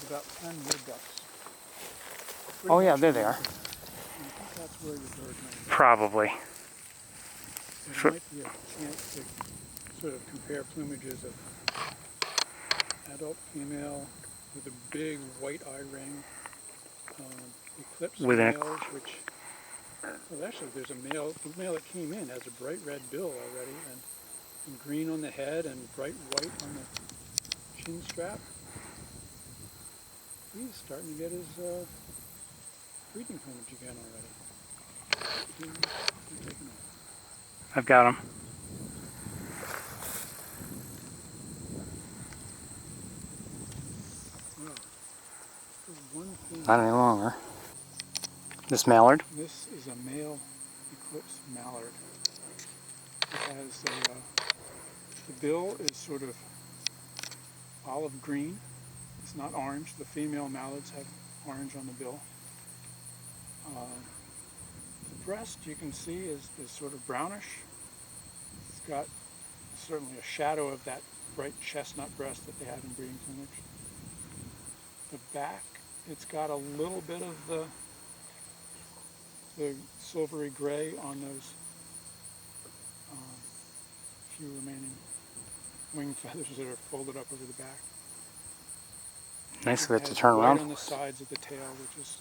about 10 wood ducks. Oh yeah, there they are. I think that's where your bird might be. Probably. There might be a chance to sort of compare plumages of adult female with a big white eye ring, eclipse With males, which, well actually there's a male, the male that came in has a bright red bill already, and green on the head and bright white on the chin strap. He's starting to get his breeding plumage again already. He's taking off. I've got them. Wow. There's one thing. Not any longer. This mallard? This is a male eclipse mallard. It has the bill is sort of olive green. It's not orange. The female mallards have orange on the bill. The breast, you can see, is sort of brownish. It's got certainly a shadow of that bright chestnut breast that they have in breeding plumage. The back, it's got a little bit of the silvery gray on those few remaining wing feathers that are folded up over the back. Nice of it to turn around. White on the sides of the tail, which is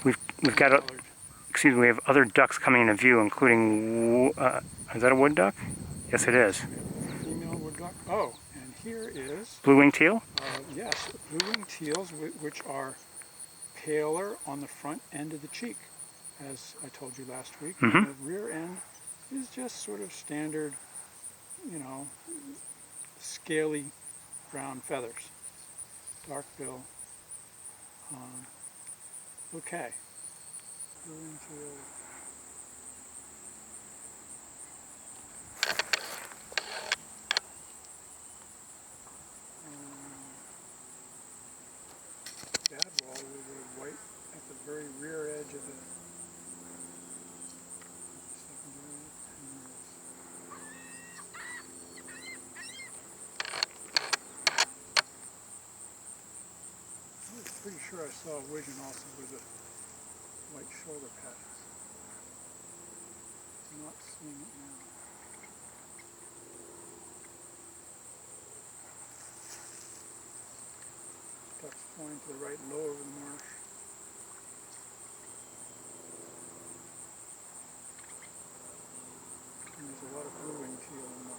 We've got a, excuse me, we have other ducks coming into view, including, is that a wood duck? Yes, it is. Female wood duck. Oh, and here is Blue-winged teal? yes, blue-winged teals, which are paler on the front end of the cheek, as I told you last week. Mm-hmm. And the rear end is just sort of standard, you know, scaly brown feathers. Dark bill. Okay. Blue-winged teal. Gadwall with a white at the very rear edge of the secondary. I was pretty sure I saw a widgeon also with a white shoulder patches. I'm not seeing it now. Ducks flying to the right low over the marsh. And there's a lot of blue-winged teal in the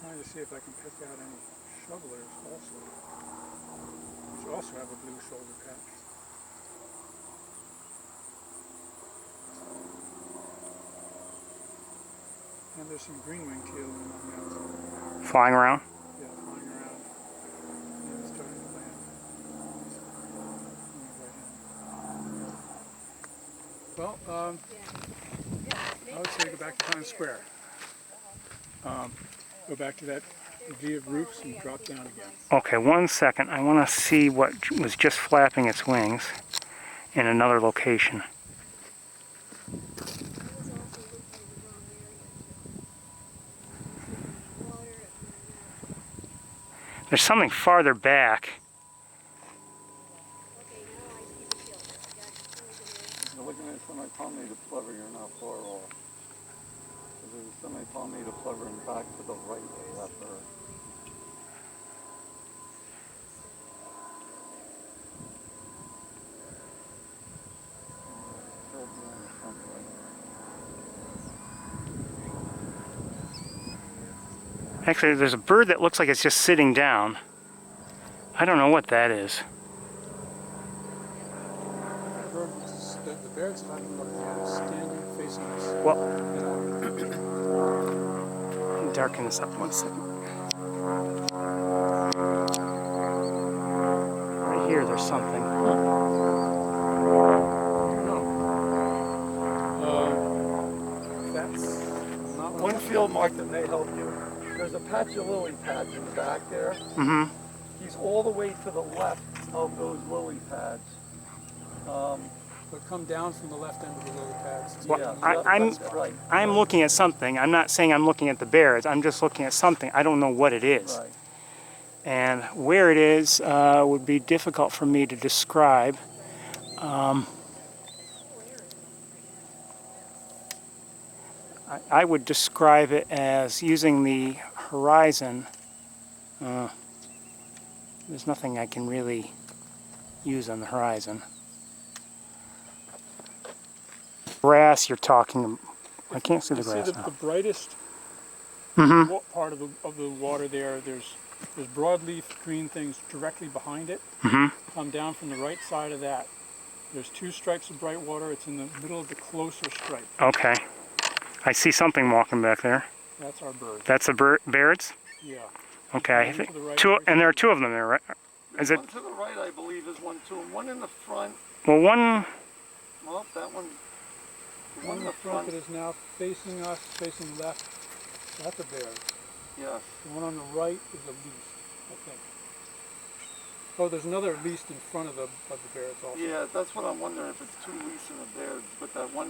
trying to see if I can pick out any shovelers also, which also have a blue shoulder patch. And there's some green-winged teal in among them. Flying around? Yeah, flying around. And it's starting to land. Well, I would say go back to Dyne Square. Go back to that V of roofs and drop down again. Okay, 1 second. I want to see what was just flapping its wings in another location. There's something farther back. You're looking at semi-palmated plover, you're not far off. There's a semi-palmated plover and back to the right of that bird. Actually, there's a bird that looks like it's just sitting down. I don't know what that is. The bird's talking about standing facing us. Well, darken this up 1 second. Right here, there's something. That's not One field mark that may help you. There's a patch of lily pads in the back there. Mm-hmm. He's all the way to the left of those lily pads. but come down from the left end of the lily pads. Well, Yeah, that's right. I'm looking at something. I'm not saying I'm looking at the bears. I'm just looking at something. I don't know what it is. Right. And where it is would be difficult for me to describe. I would describe it as using the horizon. There's nothing I can really use on the horizon. Grass you're talking. I can't see the You see grass the now. brightest Mm-hmm. part of the water there. There's broadleaf green things directly behind it. Mm-hmm. Come down from the right side of that. There's 2 stripes of bright water. It's in the middle of the closer stripe. Okay. I see something walking back there. That's our bird. That's the Baird's? Yeah. Okay. One to the right, Two, and there are 2 of them there, right? Is it? One to the right, I believe, is one too, and one in the front. Well, one. Well, that one. The One in the front that is now facing us, facing left. That's a bear. Yes. The one on the right is a least, I think. Oh, there's another least in front of the bears also. Yeah, that's what I'm wondering, if it's 2 leases and a Baird's, but that one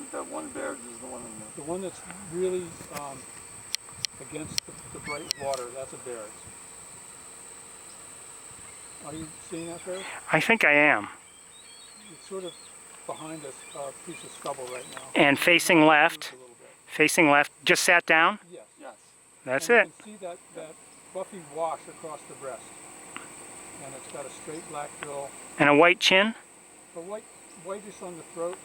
Baird's is the one in the... The one that's really against the bright water, that's a bear's. Are you seeing that there? I think I am. It's sort of behind a piece of stubble right now. And facing left. A little bit. Facing left. Just sat down. Yes. Yes. That's And it. you can see that fluffy wash across the breast. And it's got a straight black bill. And a white chin. The whitish on the throat.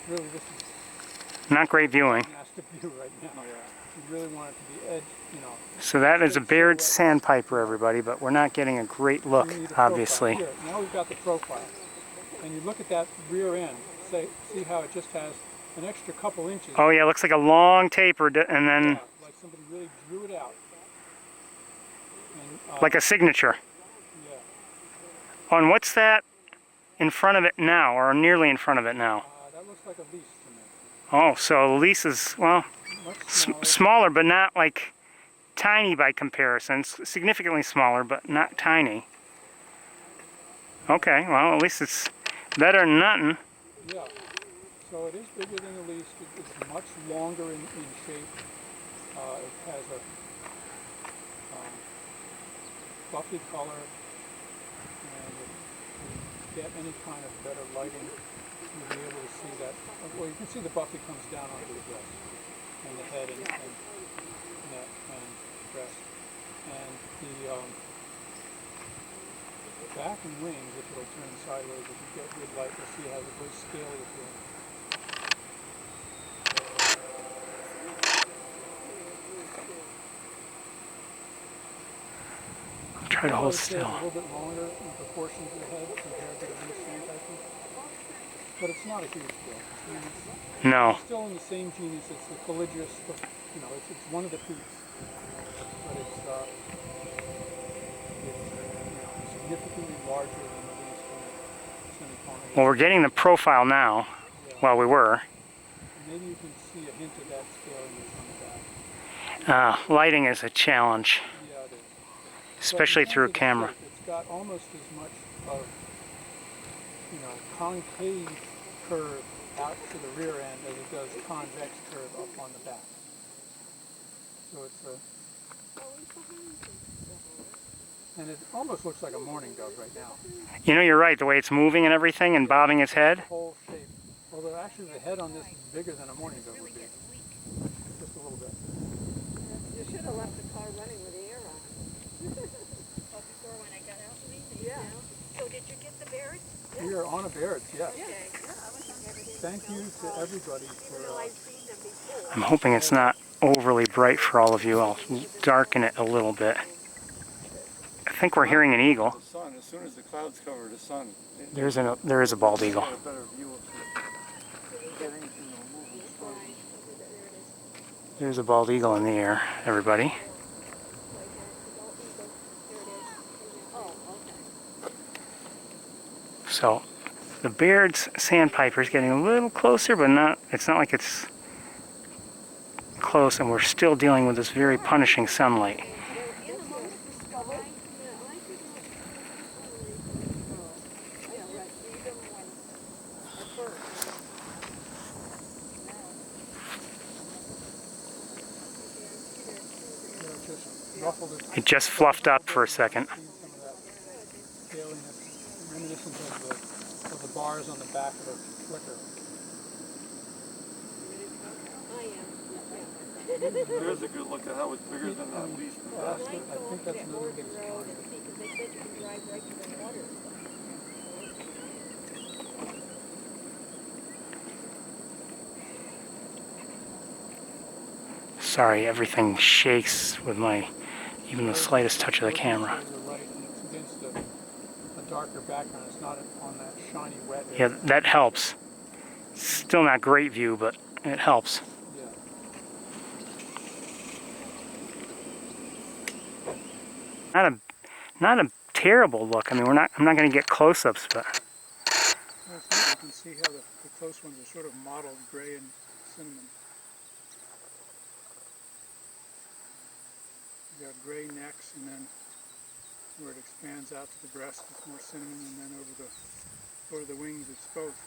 Really, this is Not great viewing. a fantastic view right now. You really want it to be edge, you know. So that is a Baird's sandpiper, everybody, but we're not getting a great look, We need a profile. obviously. Here, now we've got the profile. And you look at that rear end, see how it just has an extra couple inches. Oh yeah, it looks like a long taper, and then Yeah, like somebody really drew it out. And, like a signature. yeah, Oh, and what's that in front of it now, or nearly in front of it now? that looks like a least to me. Oh, so the lease is, well, Much smaller. smaller, but not like tiny by comparison. Significantly smaller, but not tiny. Okay, well, at least it's better than nothing. Yeah. So it is bigger than the least. It's much longer in shape. It has a fluffy color, and if you get any kind of better lighting, you'll be able to see that. Well, you can see the buffy comes down onto the breast, and the head and neck and breast, and the back and wings. If it'll turn sideways, if you get good light, you'll see it has a very scaly appearance. Try to I hold would say still. it's a little bit longer in proportion to the head compared to the least sandpiper, but it's not a huge deal. I mean, No. it's still in the same genus. It's the Caligius. You know, it's one of the peaks, but it's significantly larger than the least semi-palmated. Well, we're getting the profile now. Yeah. Well, we were. Maybe you can see a hint of that scaliness on the back. Lighting is a challenge, Yeah, it is. especially But in through a terms of the camera. shape, it's got almost as much of, you know, concave curve out to the rear end as it does convex curve up on the back. So it's and it almost looks like a mourning dove right now. You know, you're right, the way it's moving and everything and bobbing its head. The whole shape. Although actually the head on this is bigger than a mourning dove would be. Just a little bit. You should have left the car running with the air on. Before when I got out, yeah. So did you get the Baird's? We are on a Baird's, yes. Okay. Yeah, I was on everything. Thank you to everybody for I've seen them before. I'm hoping it's not overly bright for all of you. I'll darken it a little bit. I think we're hearing an eagle. The sun, as soon as the clouds cover the sun. There is a bald eagle. Get a better view of it. Getting, you know, moving slowly. There's a bald eagle in the air, everybody. So the Baird's sandpiper is getting a little closer, but not. It's not like it's close, and we're still dealing with this very punishing sunlight. ruffled it. It just fluffed up for a second. Seen some of that scaliness, reminiscent of the bars on the back of a flicker. I am. There's a good look at how it's bigger than that least Well, best. I think that's another Oregon big Road spine. and see, because they said you can drive right to the water. Sorry, everything shakes with my, even the slightest touch of the camera. You're right, and it's against a darker background. It's not on that shiny wet Yeah, area. that helps. Still not great view, but it helps. Yeah. Not a terrible look. I mean, I'm not going to get close-ups, but Well, it's neat. You can see how the close ones are sort of mottled gray and cinnamon. You got gray necks, and then where it expands out to the breast, it's more cinnamon, and then over the wings, it's both.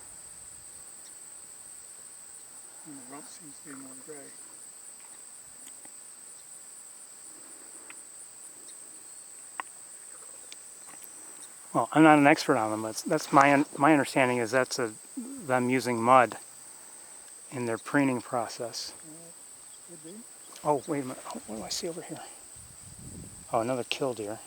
And the rump seems to be more gray. well, I'm not an expert on them. But that's my understanding is that's them using mud in their preening process. Could be. Oh, wait a minute. Oh, what do I see over here? Oh, another killdeer.